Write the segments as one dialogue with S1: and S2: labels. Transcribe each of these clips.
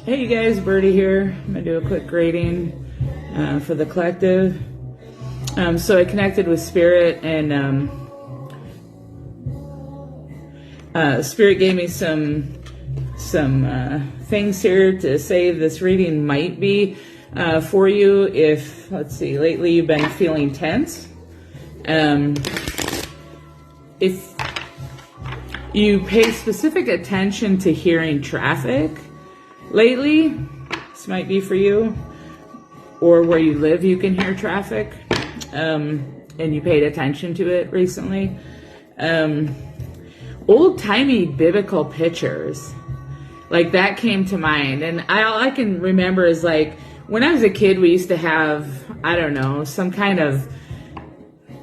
S1: Hey you guys, Birdie here. I'm going to do a quick reading for the collective. So I connected with Spirit, and Spirit gave me some things here to say this reading might be for you if, let's see, lately you've been feeling tense. If you pay specific attention to hearing traffic lately, this might be for you, or where you live you can hear traffic, and you paid attention to it recently. Old-timey biblical pictures, like that came to mind, and all I can remember is like when I was a kid we used to have, I don't know, some kind of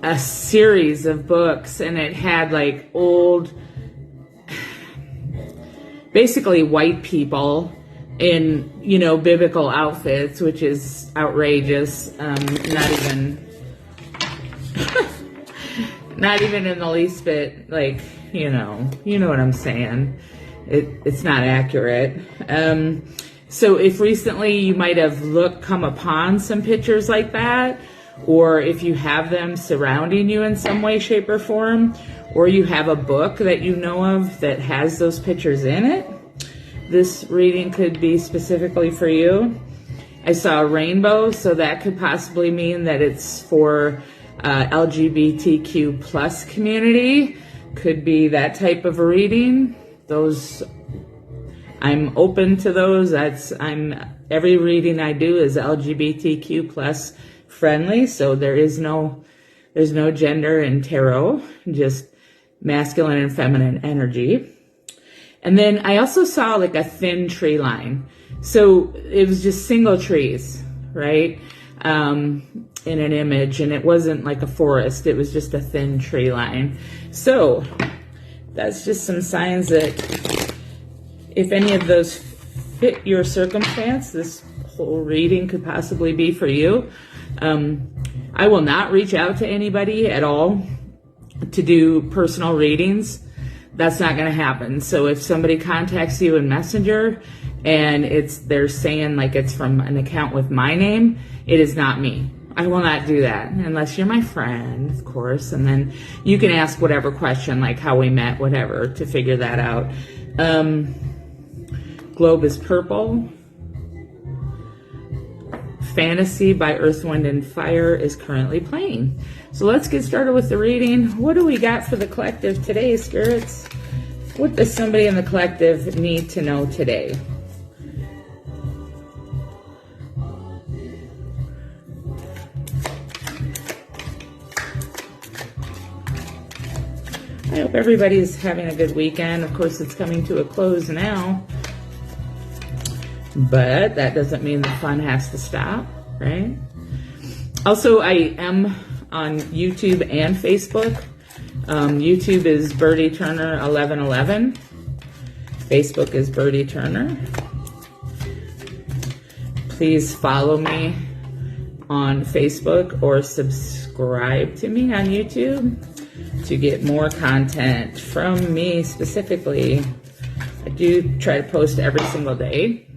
S1: a series of books, and it had like old, basically white people in, you know, biblical outfits, which is outrageous. Not even in the least bit, like, you know what I'm saying. It's not accurate. So if recently you might have come upon some pictures like that, or if you have them surrounding you in some way, shape, or form, or you have a book that you know of that has those pictures in it, this reading could be specifically for you. I saw a rainbow, so that could possibly mean that it's for LGBTQ plus community. Could be that type of a reading. Those, I'm open to those. Every reading I do is LGBTQ plus friendly, so there's no gender in tarot, just masculine and feminine energy. And then I also saw like a thin tree line. So it was just single trees, right? In an image, and it wasn't like a forest, it was just a thin tree line. So that's just some signs that if any of those fit your circumstance, this whole reading could possibly be for you. I will not reach out to anybody at all to do personal readings. That's not going to happen. So if somebody contacts you in Messenger and they're saying like it's from an account with my name, it is not me. I will not do that unless you're my friend, of course, and then you can ask whatever question, like how we met, whatever, to figure that out. Globe is purple. Fantasy by Earth, Wind, and Fire is currently playing. So let's get started with the reading. What do we got for the collective today, spirits? What does somebody in the collective need to know today? I hope everybody's having a good weekend. Of course, it's coming to a close now, but that doesn't mean the fun has to stop, right? Also, I am on YouTube and Facebook. YouTube is Birdie Turner 1111. Facebook is Birdie Turner. Please follow me on Facebook or subscribe to me on YouTube to get more content from me specifically. I do try to post every single day.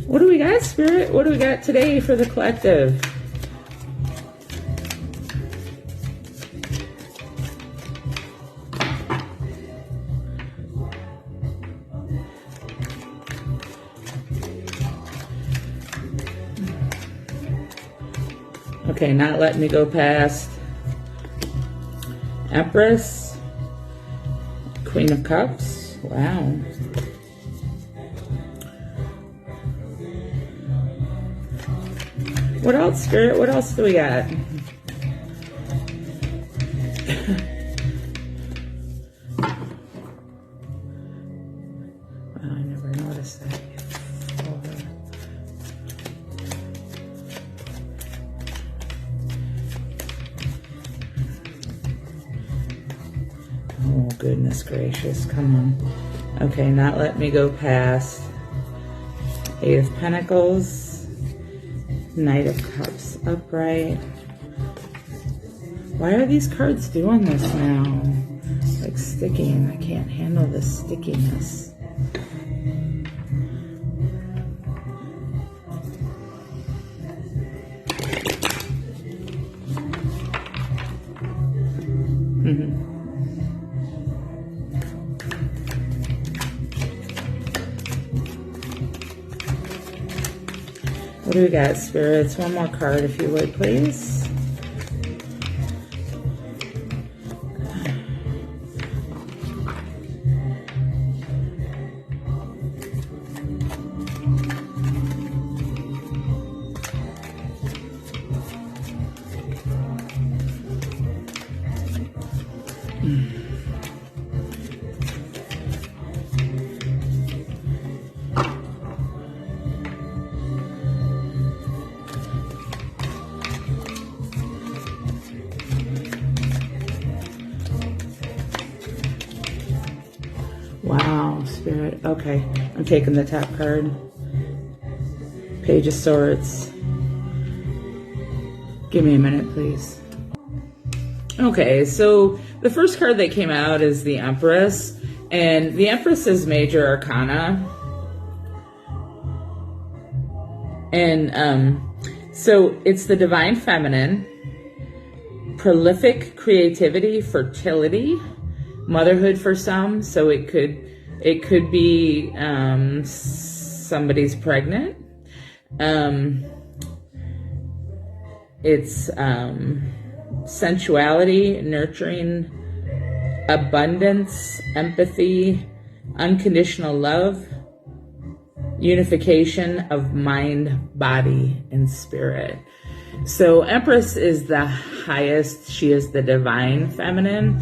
S1: What do we got, Spirit? What do we got today for the collective? Okay, not letting me go past Empress, Queen of Cups. Wow. What else, Spirit? What else do we got? Wow, I never noticed that before. Oh, goodness gracious. Come on. Okay, not let me go past Eight of Pentacles, Knight of Cups upright. Why are these cards doing this now? Like sticking. I can't handle this stickiness. do we got, spirits? One more card, if you would, please. Wow, Spirit. Okay, I'm taking the top card. Page of Swords. Give me a minute, please. Okay, so the first card that came out is the Empress. And the Empress is Major Arcana. And so it's the Divine Feminine. Prolific creativity, fertility, motherhood for some. So it could be somebody's pregnant. It's sensuality, nurturing, abundance, empathy, unconditional love, unification of mind, body, and spirit. So Empress is the highest. She is the divine feminine,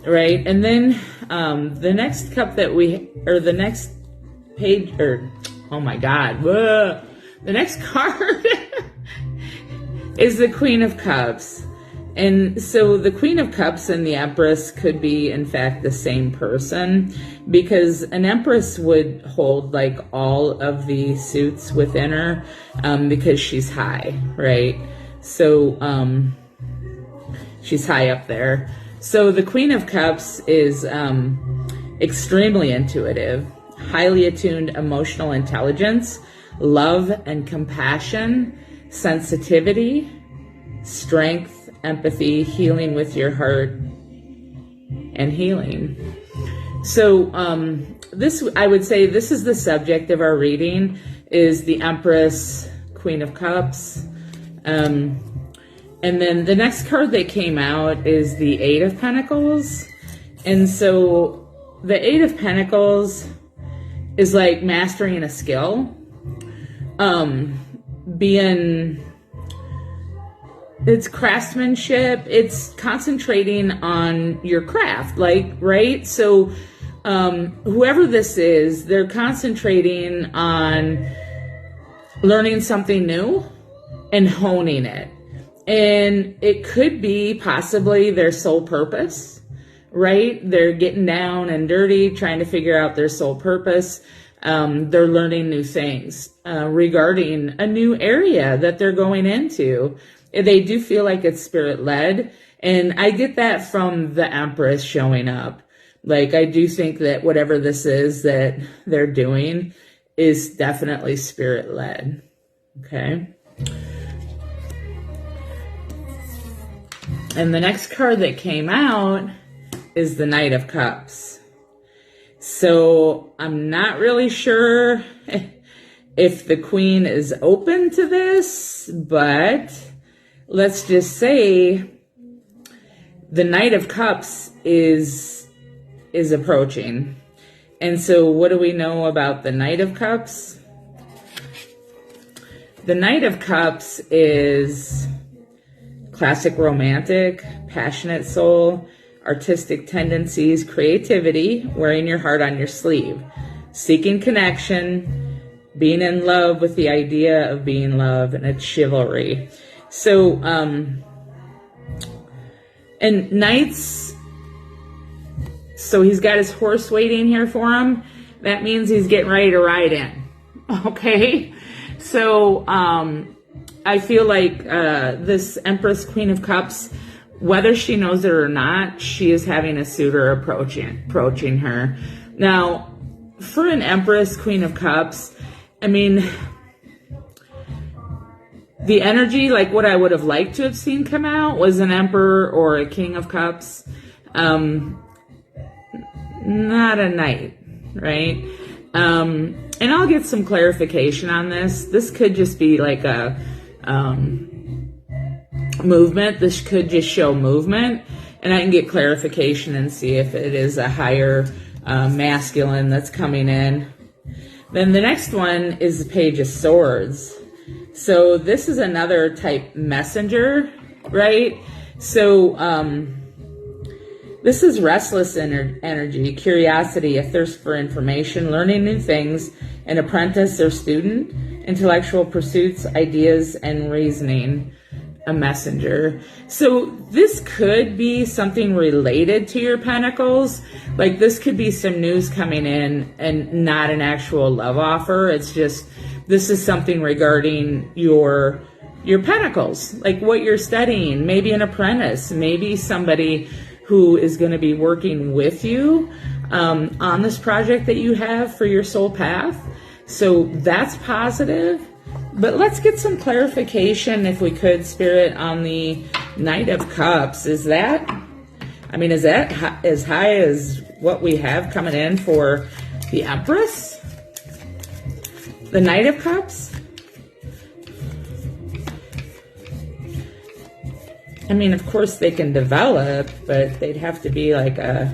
S1: right? And then the next cup that the next page, oh my God, whoa, the next card is the Queen of Cups. And so the Queen of Cups and the Empress could be, in fact, the same person, because an Empress would hold like all of the suits within her, because she's high, right? So she's high up there. So the Queen of Cups is extremely intuitive, highly attuned emotional intelligence, love and compassion, sensitivity, strength, empathy, healing with your heart, and healing. So this, I would say, this is the subject of our reading, is the Empress, Queen of Cups. And then the next card that came out is the Eight of Pentacles. And so the Eight of Pentacles is like mastering a skill, it's craftsmanship, it's concentrating on your craft, like, right? So whoever this is, they're concentrating on learning something new and honing it. And it could be possibly their sole purpose, right? They're getting down and dirty, trying to figure out their sole purpose. They're learning new things regarding a new area that they're going into. They do feel like it's spirit-led, and I get that from the Empress showing up. Like, I do think that whatever this is that they're doing is definitely spirit-led, okay? And the next card that came out is the Knight of Cups. So I'm not really sure if the Queen is open to this, but let's just say the Knight of Cups is approaching. And so what do we know about the Knight of Cups? The Knight of Cups is classic romantic, passionate soul, artistic tendencies, creativity, wearing your heart on your sleeve, seeking connection, being in love with the idea of being loved, and it's chivalry. So, and knights, so he's got his horse waiting here for him. That means he's getting ready to ride in. Okay? So, I feel like this Empress, Queen of Cups, whether she knows it or not, she is having a suitor approaching her. Now, for an Empress, Queen of Cups, I mean, the energy, like what I would have liked to have seen come out, was an Emperor or a King of Cups. Not a Knight, right? And I'll get some clarification on this. This could just be like a movement. This could just show movement. And I can get clarification and see if it is a higher masculine that's coming in. Then the next one is the Page of Swords. So this is another type messenger, right? So this is restless energy, curiosity, a thirst for information, learning new things, an apprentice or student, intellectual pursuits, ideas, and reasoning, a messenger. So this could be something related to your pentacles. Like this could be some news coming in and not an actual love offer. It's just, this is something regarding your pentacles, like what you're studying, maybe an apprentice, maybe somebody who is going to be working with you on this project that you have for your soul path. So that's positive. But let's get some clarification, if we could, Spirit, on the Knight of Cups. Is that as high as what we have coming in for the Empress? The Knight of Cups? I mean, of course they can develop, but they'd have to be like a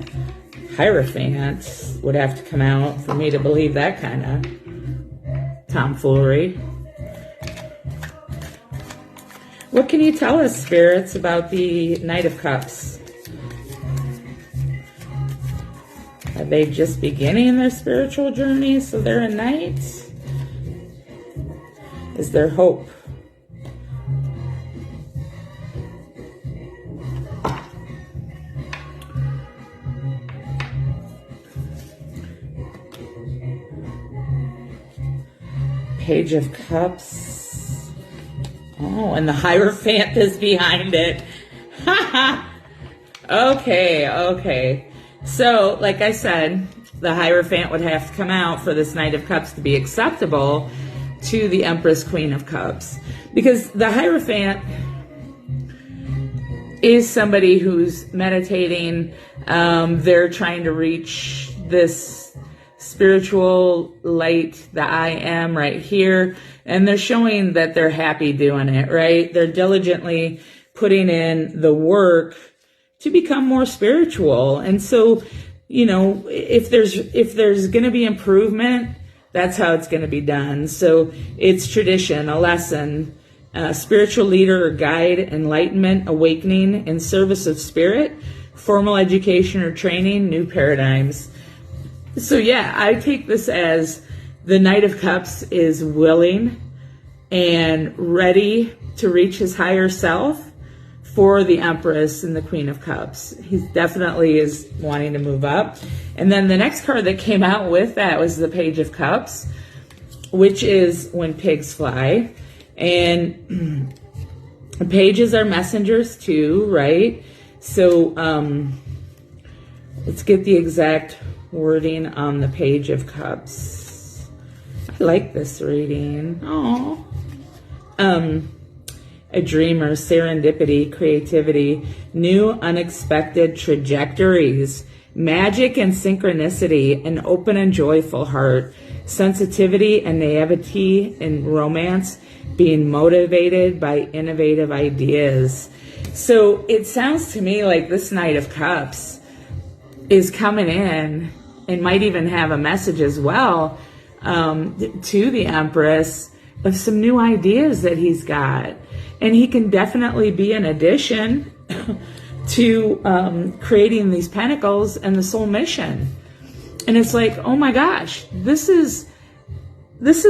S1: Hierophant would have to come out for me to believe that kind of tomfoolery. What can you tell us, spirits, about the Knight of Cups? Are they just beginning their spiritual journey, so they're a knight? Is there hope? Page of Cups. Oh, and the Hierophant is behind it. Okay. So, like I said, the Hierophant would have to come out for this Knight of Cups to be acceptable to the Empress Queen of Cups. Because the Hierophant is somebody who's meditating. They're trying to reach this spiritual light, the I am right here, and they're showing that they're happy doing it, right? They're diligently putting in the work to become more spiritual. And so, you know, if there's going to be improvement, that's how it's going to be done. So it's tradition, a lesson, spiritual leader or guide, enlightenment, awakening, in service of spirit, formal education or training, new paradigms. So yeah, I take this as the Knight of Cups is willing and ready to reach his higher self for the Empress and the Queen of Cups. He definitely is wanting to move up. And then the next card that came out with that was the Page of Cups, which is when pigs fly. And pages are messengers too, right? So let's get the exact wording on the Page of Cups. I like this reading. Oh, a dreamer, serendipity, creativity, new unexpected trajectories, magic and synchronicity, an open and joyful heart, sensitivity and naivety in romance, being motivated by innovative ideas. So it sounds to me like this Knight of Cups is coming in and might even have a message as well to the Empress of some new ideas that he's got. And he can definitely be an addition to creating these pentacles and the soul mission. And it's like, oh my gosh, this is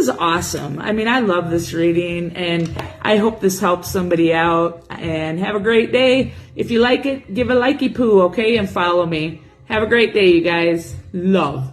S1: awesome. I mean, I love this reading, and I hope this helps somebody out. And have a great day. If you like it, give a likey poo, okay? And follow me. Have a great day, you guys. Love.